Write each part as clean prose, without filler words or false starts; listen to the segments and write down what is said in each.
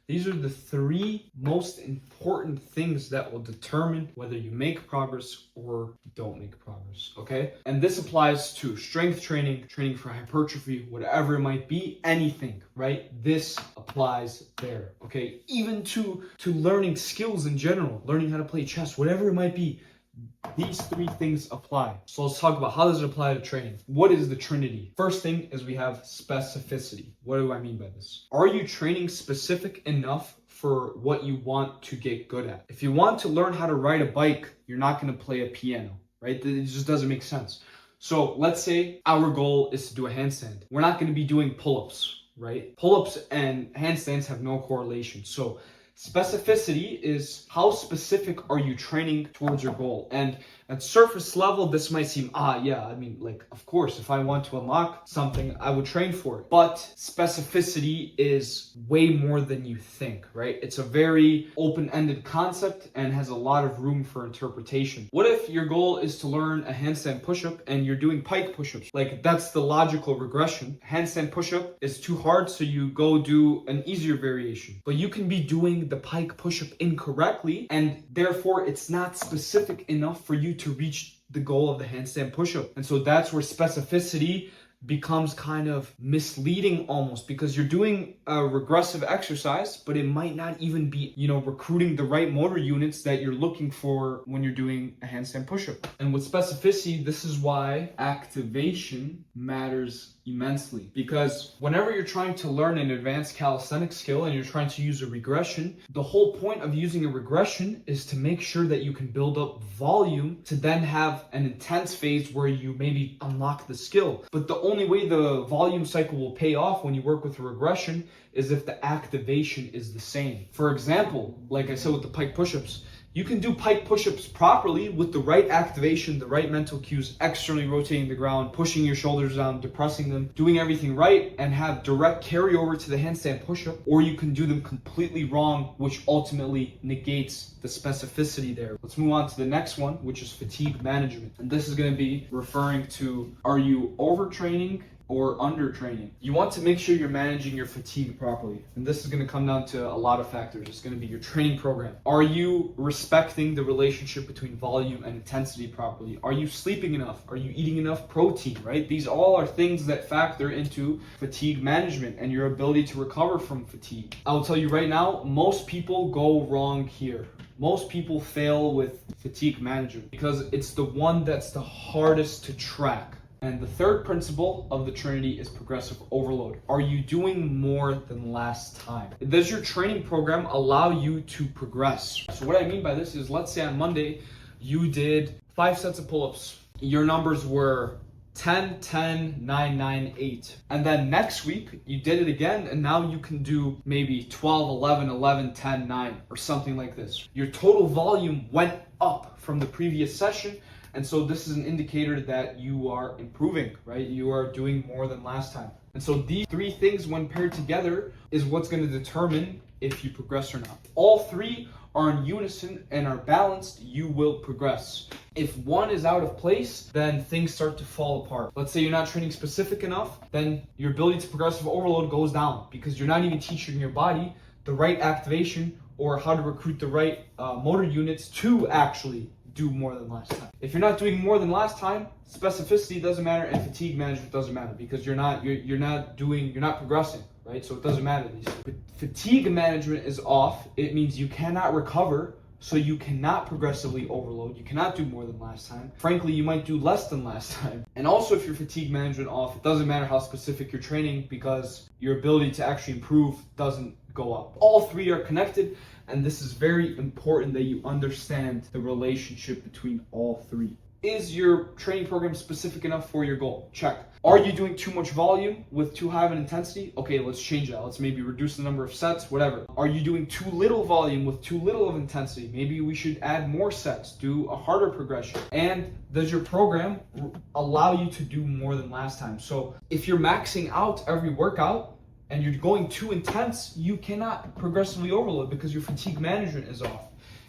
These are the three most important things that will determine whether you make progress or don't make progress, okay? And this applies to strength training, training for hypertrophy, whatever it might be, anything, right? This applies there, okay? Even to learning skills in general, learning how to play chess, whatever it might be. These three things apply. So let's talk about how does it apply to training. What is the Trinity? First thing is we have specificity. What do I mean by this? Are you training specific enough for what you want to get good at? If you want to learn how to ride a bike, you're not going to play a piano, right? It just doesn't make sense. So let's say our goal is to do a handstand. We're not going to be doing pull-ups, right? Pull-ups and handstands have no correlation. So specificity is how specific are you training towards your goal? And at surface level, this might seem, of course, if I want to unlock something, I would train for it. But specificity is way more than you think, right? It's a very open-ended concept and has a lot of room for interpretation. What if your goal is to learn a handstand push-up and you're doing pike push-ups? Like, that's the logical regression. Handstand push-up is too hard, so you go do an easier variation. But you can be doing the pike push-up incorrectly, and therefore it's not specific enough for you to reach the goal of the handstand push-up. And so that's where specificity becomes kind of misleading almost, because you're doing a regressive exercise, but it might not even be, recruiting the right motor units that you're looking for when you're doing a handstand push-up. And with specificity, this is why activation matters immensely, because whenever you're trying to learn an advanced calisthenics skill and you're trying to use a regression, the whole point of using a regression is to make sure that you can build up volume to then have an intense phase where you maybe unlock the skill. But the only way the volume cycle will pay off when you work with a regression is if the activation is the same. For example, like I said with the pike push-ups, you can do pike push-ups properly with the right activation, the right mental cues, externally rotating the ground, pushing your shoulders down, depressing them, doing everything right, and have direct carryover to the handstand push-up. Or you can do them completely wrong, which ultimately negates the specificity there. Let's move on to the next one, which is fatigue management. And this is going to be referring to, are you overtraining or undertraining? You want to make sure you're managing your fatigue properly. And this is going to come down to a lot of factors. It's going to be your training program. Are you respecting the relationship between volume and intensity properly? Are you sleeping enough? Are you eating enough protein, right? These all are things that factor into fatigue management and your ability to recover from fatigue. I will tell you right now, most people go wrong here. Most people fail with fatigue management because it's the one that's the hardest to track. And the third principle of the Trinity is progressive overload. Are you doing more than last time? Does your training program allow you to progress? So what I mean by this is, let's say on Monday, you did 5 sets of pull-ups. Your numbers were 10, 10, 9, 9, 8. And then next week, you did it again, and now you can do maybe 12, 11, 11, 10, 9, or something like this. Your total volume went up from the previous session, and so this is an indicator that you are improving, right? You are doing more than last time. And so these three things, when paired together, is what's going to determine if you progress or not. All three are in unison and are balanced, you will progress. If one is out of place, then things start to fall apart. Let's say you're not training specific enough, then your ability to progressive overload goes down because you're not even teaching your body the right activation or how to recruit the right motor units to actually do more than last time. If you're not doing more than last time, specificity doesn't matter and fatigue management doesn't matter because you're not progressing, right? So it doesn't matter. But fatigue management is off. It means you cannot recover, so you cannot progressively overload. You cannot do more than last time. Frankly, you might do less than last time. And also, if your fatigue management off, it doesn't matter how specific you're training because your ability to actually improve doesn't go up. All three are connected. And this is very important that you understand the relationship between all three. Is your training program specific enough for your goal? Check. Are you doing too much volume with too high of an intensity? Okay, let's change that. Let's maybe reduce the number of sets, whatever. Are you doing too little volume with too little of intensity? Maybe we should add more sets, do a harder progression. And does your program allow you to do more than last time? So if you're maxing out every workout, and you're going too intense, you cannot progressively overload because your fatigue management is off.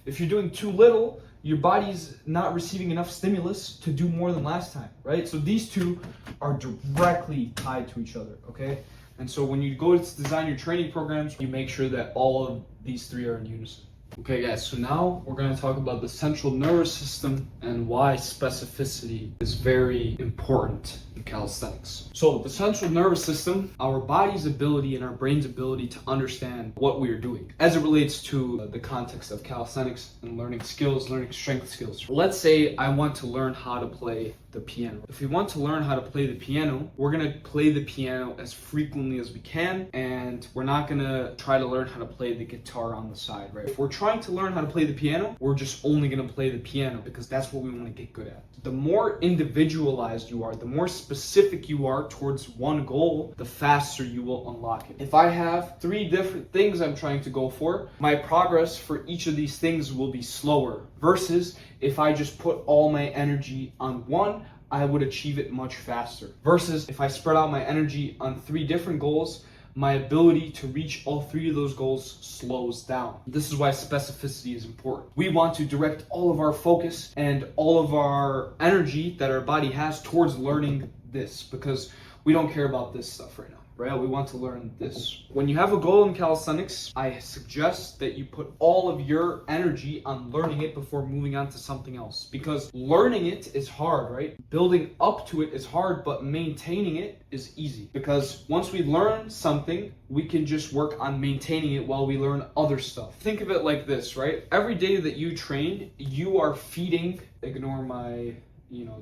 If you're doing too little, your body's not receiving enough stimulus to do more than last time, right? So these two are directly tied to each other, okay? And so when you go to design your training programs, you make sure that all of these three are in unison. Okay guys, so now we're going to talk about the central nervous system and why specificity is very important in calisthenics. So the central nervous system, our body's ability and our brain's ability to understand what we are doing as it relates to the context of calisthenics and learning skills, learning strength skills. Let's say I want to learn how to play the piano. If we want to learn how to play the piano, we're going to play the piano as frequently as we can, and we're not going to try to learn how to play the guitar on the side, right? If we're trying to learn how to play the piano, we're just only going to play the piano because that's what we want to get good at. The more individualized you are, the more specific you are towards one goal, the faster you will unlock it. If I have 3 different things I'm trying to go for, my progress for each of these things will be slower, versus if I just put all my energy on one, I would achieve it much faster. Versus if I spread out my energy on 3 different goals, my ability to reach all 3 of those goals slows down. This is why specificity is important. We want to direct all of our focus and all of our energy that our body has towards learning this, because we don't care about this stuff right now. Right? We want to learn this. When you have a goal in calisthenics, I suggest that you put all of your energy on learning it before moving on to something else. Because learning it is hard, right? Building up to it is hard, but maintaining it is easy. Because once we learn something, we can just work on maintaining it while we learn other stuff. Think of it like this, right? Every day that you train, you are feeding, ignore my,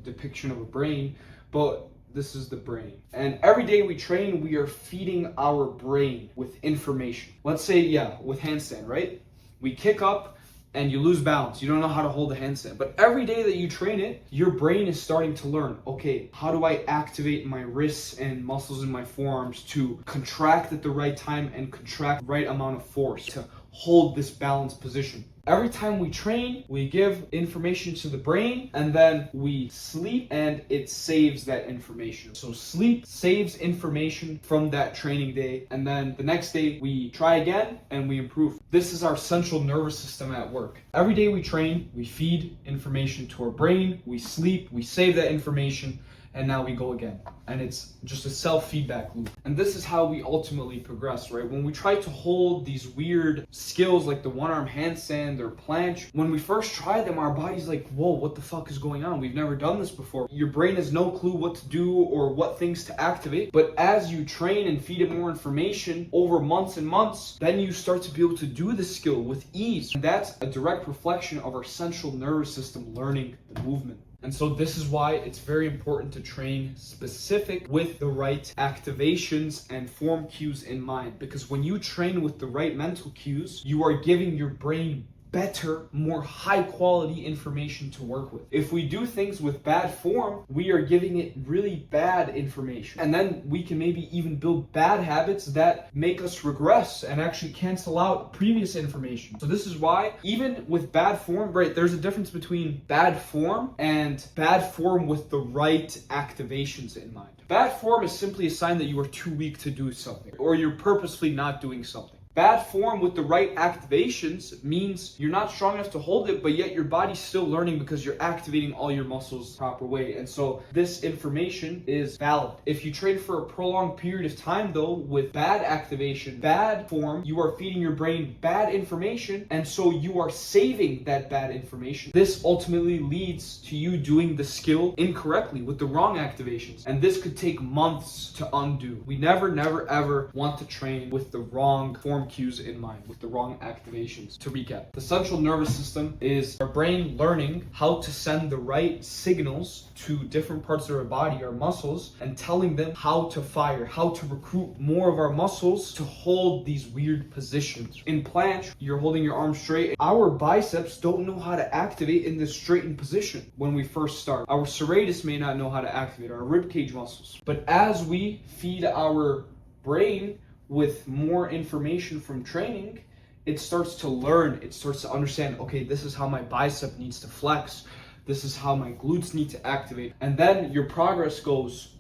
depiction of a brain, but this is the brain. And every day we train, we are feeding our brain with information. Let's say, with handstand, right? We kick up and you lose balance. You don't know how to hold a handstand. But every day that you train it, your brain is starting to learn, okay, how do I activate my wrists and muscles in my forearms to contract at the right time and contract the right amount of force to hold this balanced position. Every time we train, we give information to the brain, and then we sleep and it saves that information. So sleep saves information from that training day, and then the next day we try again and we improve. This is our central nervous system at work. Every day we train, we feed information to our brain, we sleep, we save that information, and now we go again. And it's just a self-feedback loop. And this is how we ultimately progress, right? When we try to hold these weird skills like the one-arm handstand or planche, when we first try them, our body's like, whoa, what the fuck is going on? We've never done this before. Your brain has no clue what to do or what things to activate. But as you train and feed it more information over months and months, then you start to be able to do the skill with ease. And that's a direct reflection of our central nervous system learning the movement. And so this is why it's very important to train specific with the right activations and form cues in mind. Because when you train with the right mental cues, you are giving your brain better, more high quality information to work with. If we do things with bad form, we are giving it really bad information. And then we can maybe even build bad habits that make us regress and actually cancel out previous information. So this is why even with bad form, right, there's a difference between bad form and bad form with the right activations in mind. Bad form is simply a sign that you are too weak to do something, or you're purposefully not doing something. Bad form with the right activations means you're not strong enough to hold it, but yet your body's still learning because you're activating all your muscles the proper way. And so this information is valid. If you train for a prolonged period of time though, with bad activation, bad form, you are feeding your brain bad information, and so you are saving that bad information. This ultimately leads to you doing the skill incorrectly with the wrong activations. And this could take months to undo. We never, ever want to train with the wrong form cues in mind, with the wrong activations. To recap, the central nervous system is our brain learning how to send the right signals to different parts of our body, our muscles, and telling them how to fire, how to recruit more of our muscles to hold these weird positions. In planche, you're holding your arms straight. Our biceps don't know how to activate in this straightened position when we first start. Our serratus may not know how to activate, our ribcage muscles. But as we feed our brain with more information from training, it starts to learn, it starts to understand, okay, this is how my bicep needs to flex, this is how my glutes need to activate. And then your progress goes,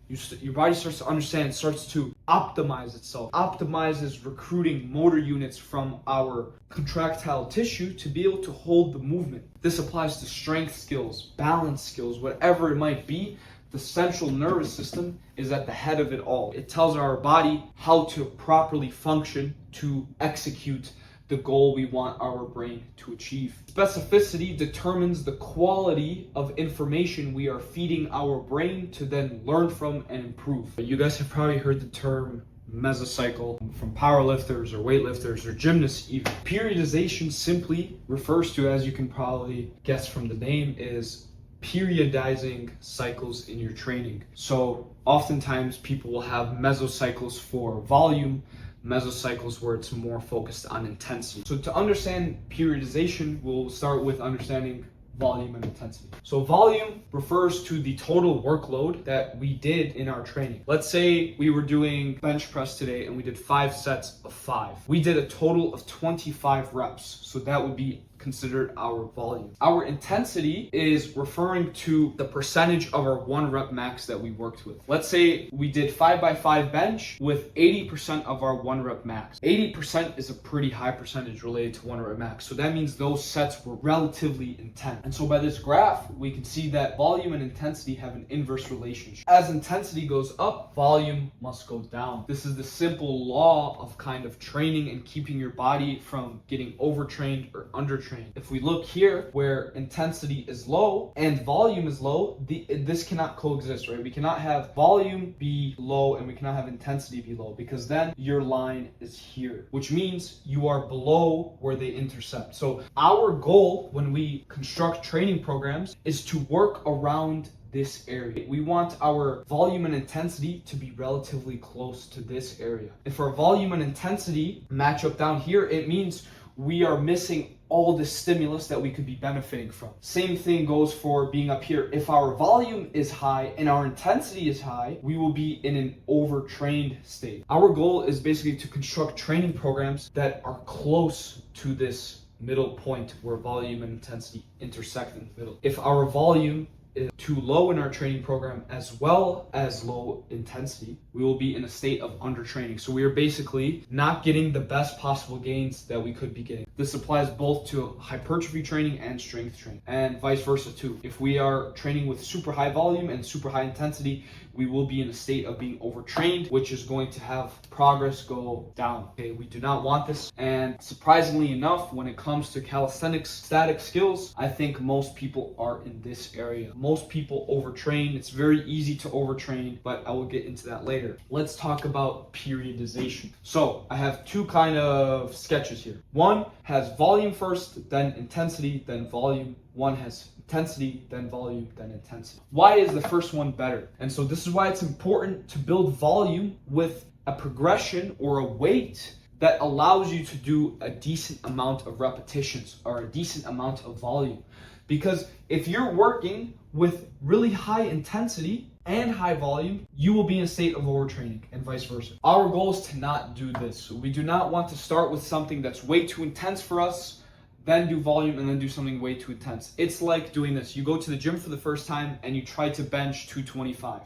your body starts to understand, starts to optimize itself, optimizes recruiting motor units from our contractile tissue to be able to hold the movement. This applies to strength skills, balance skills, whatever it might be. The central nervous system is at the head of it all. It tells our body how to properly function to execute the goal we want our brain to achieve. Specificity determines the quality of information we are feeding our brain to then learn from and improve. You guys have probably heard the term mesocycle from powerlifters or weightlifters or gymnasts even. Periodization simply refers to, as you can probably guess from the name, is periodizing cycles in your training. So oftentimes people will have mesocycles for volume, mesocycles where it's more focused on intensity. So to understand periodization, we'll start with understanding volume and intensity. So volume refers to the total workload that we did in our training. Let's say we were doing bench press today and we did 5 sets of 5. We did a total of 25 reps. So that would be considered our volume. Our intensity is referring to the percentage of our 1 rep max that we worked with. Let's say we did 5x5 bench with 80% of our 1 rep max. 80% is a pretty high percentage related to 1 rep max. So that means those sets were relatively intense. And so by this graph, we can see that volume and intensity have an inverse relationship. As intensity goes up, volume must go down. This is the simple law of kind of training and keeping your body from getting overtrained or undertrained. If we look here where intensity is low and volume is low, this cannot coexist, right? We cannot have volume be low and we cannot have intensity be low, because then your line is here, which means you are below where they intercept. So our goal when we construct training programs is to work around this area. We want our volume and intensity to be relatively close to this area. If our volume and intensity match up down here, it means we are missing all the stimulus that we could be benefiting from. Same thing goes for being up here. If our volume is high and our intensity is high, we will be in an overtrained state. Our goal is basically to construct training programs that are close to this middle point where volume and intensity intersect in the middle. If our volume is too low in our training program as well as low intensity, we will be in a state of undertraining. So we are basically not getting the best possible gains that we could be getting. This applies both to hypertrophy training and strength training, and vice versa too. If we are training with super high volume and super high intensity, we will be in a state of being overtrained, which is going to have progress go down. Okay, we do not want this. And surprisingly enough, when it comes to calisthenics static skills, I think most people are in this area. Most people overtrain. It's very easy to overtrain, but I will get into that later. Let's talk about periodization. So I have 2 kind of sketches here. One has volume first, then intensity, then volume. One has intensity, then volume, then intensity. Why is the first one better? And so this is why it's important to build volume with a progression or a weight that allows you to do a decent amount of repetitions or a decent amount of volume. Because if you're working with really high intensity and high volume, you will be in a state of overtraining and vice versa. Our goal is to not do this. We do not want to start with something that's way too intense for us, then do volume, and then do something way too intense. It's like doing this. You go to the gym for the first time and you try to bench 225.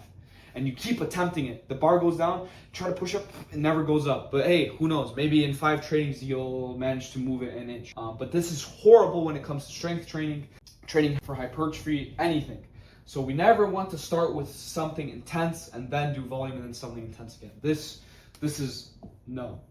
And you keep attempting it. The bar goes down, try to push up, it never goes up. But hey, who knows? Maybe in 5 trainings you'll manage to move it an inch. But this is horrible when it comes to strength training, training for hypertrophy, anything. So we never want to start with something intense and then do volume and then something intense again. This is no.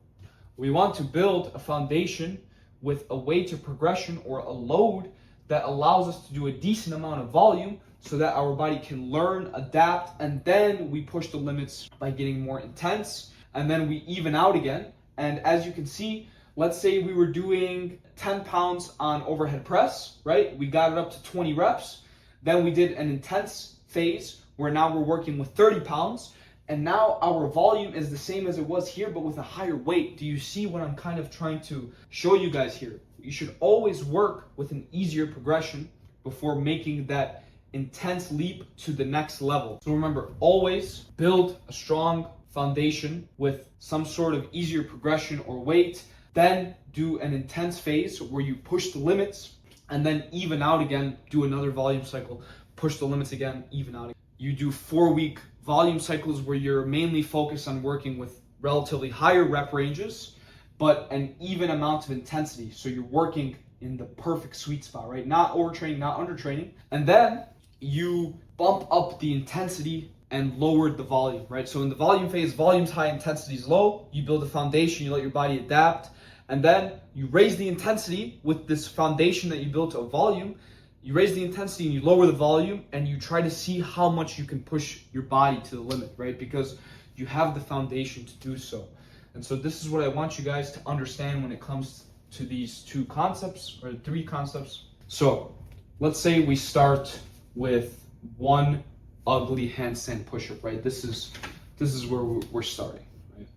We want to build a foundation with a weight of progression or a load that allows us to do a decent amount of volume so that our body can learn, adapt, and then we push the limits by getting more intense, and then we even out again. And as you can see, let's say we were doing 10 pounds on overhead press, right? We got it up to 20 reps. Then we did an intense phase where now we're working with 30 pounds. And now our volume is the same as it was here, but with a higher weight. Do you see what I'm kind of trying to show you guys here? You should always work with an easier progression before making that intense leap to the next level. So remember, always build a strong foundation with some sort of easier progression or weight, then do an intense phase where you push the limits, and then even out again, do another volume cycle, push the limits again, even out again. You do 4-week volume cycles where you're mainly focused on working with relatively higher rep ranges, but an even amount of intensity. So you're working in the perfect sweet spot, right? Not overtraining, not undertraining. And then you bump up the intensity and lowered the volume, right? So in the volume phase, volume's high, intensity's low. You build a foundation, you let your body adapt, and then you raise the intensity with this foundation that you built of volume. You raise the intensity and you lower the volume, and you try to see how much you can push your body to the limit, right? Because you have the foundation to do so. And so this is what I want you guys to understand when it comes to these two concepts, or three concepts. So let's say we start with one ugly handstand push-up, right? This is where we're starting, right?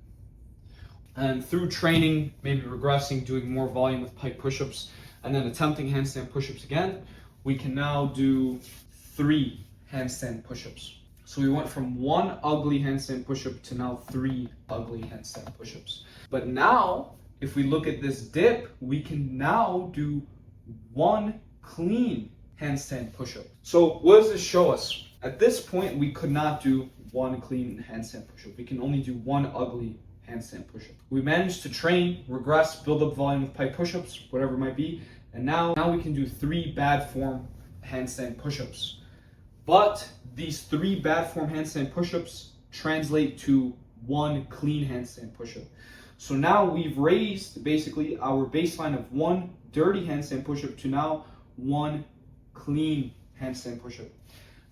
And through training, maybe regressing, doing more volume with pike push-ups, and then attempting handstand push-ups again, we can now do 3 handstand push-ups. So we went from 1 ugly handstand push-up to now 3 ugly handstand push-ups. But now, if we look at this dip, we can now do 1 clean handstand push-up. So what does this show us? At this point, we could not do 1 clean handstand push-up. We can only do 1 ugly handstand push-up. We managed to train, regress, build up volume with pike push-ups, whatever it might be, and now we can do 3 bad form handstand push-ups. But these 3 bad form handstand push-ups translate to 1 clean handstand push-up. So now we've raised basically our baseline of 1 dirty handstand push-up to now 1 clean handstand push-up.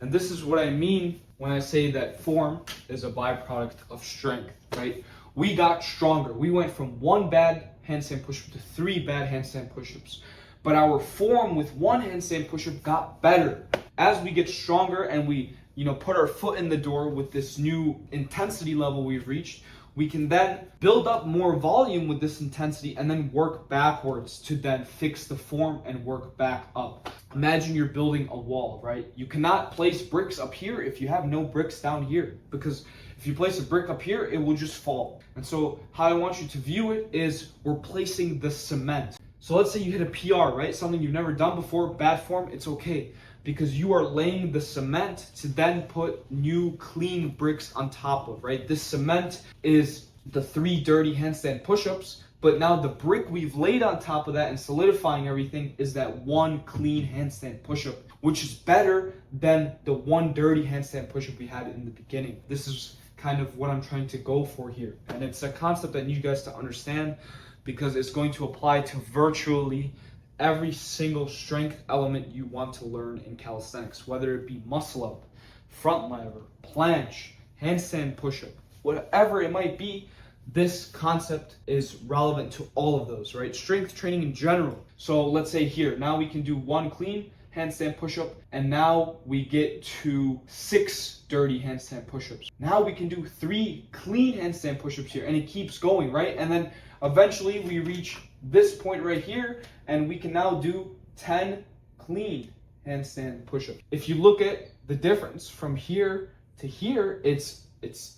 And this is what I mean when I say that form is a byproduct of strength, right? We got stronger. We went from 1 bad handstand push-up to 3 bad handstand push-ups. But our form with 1 handstand push-up got better. As we get stronger and we, put our foot in the door with this new intensity level we've reached, we can then build up more volume with this intensity and then work backwards to then fix the form and work back up. Imagine you're building a wall, right? You cannot place bricks up here if you have no bricks down here, because if you place a brick up here, it will just fall. And so how I want you to view it is we're placing the cement. So let's say you hit a PR, right? Something you've never done before, bad form, it's okay. Because you are laying the cement to then put new clean bricks on top of, right? This cement is the 3 dirty handstand push-ups, but now the brick we've laid on top of that and solidifying everything is that 1 clean handstand push-up, which is better than the 1 dirty handstand push-up we had in the beginning. This is kind of what I'm trying to go for here. And it's a concept I need you guys to understand, because it's going to apply to virtually every single strength element you want to learn in calisthenics, whether it be muscle up, front lever, planche, handstand push-up, whatever it might be. This concept is relevant to all of those, right? Strength training in general. So let's say here, now we can do 1 clean handstand push-up, and now we get to 6 dirty handstand push-ups. Now we can do 3 clean handstand push-ups here, and it keeps going, right? And then eventually we reach this point right here, and we can now do 10 clean handstand push-ups. If you look at the difference from here to here, it's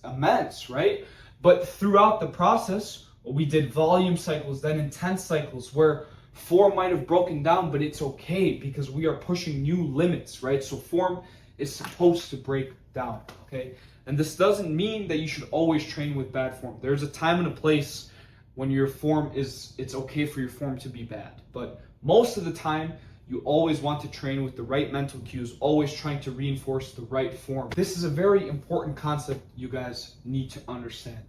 immense, right? But throughout the process, we did volume cycles, then intense cycles, where form might have broken down, but it's okay because we are pushing new limits, right? So form is supposed to break down, okay? And this doesn't mean that you should always train with bad form. There's a time and a place when your form it's okay for your form to be bad. But most of the time, you always want to train with the right mental cues, always trying to reinforce the right form. This is a very important concept you guys need to understand.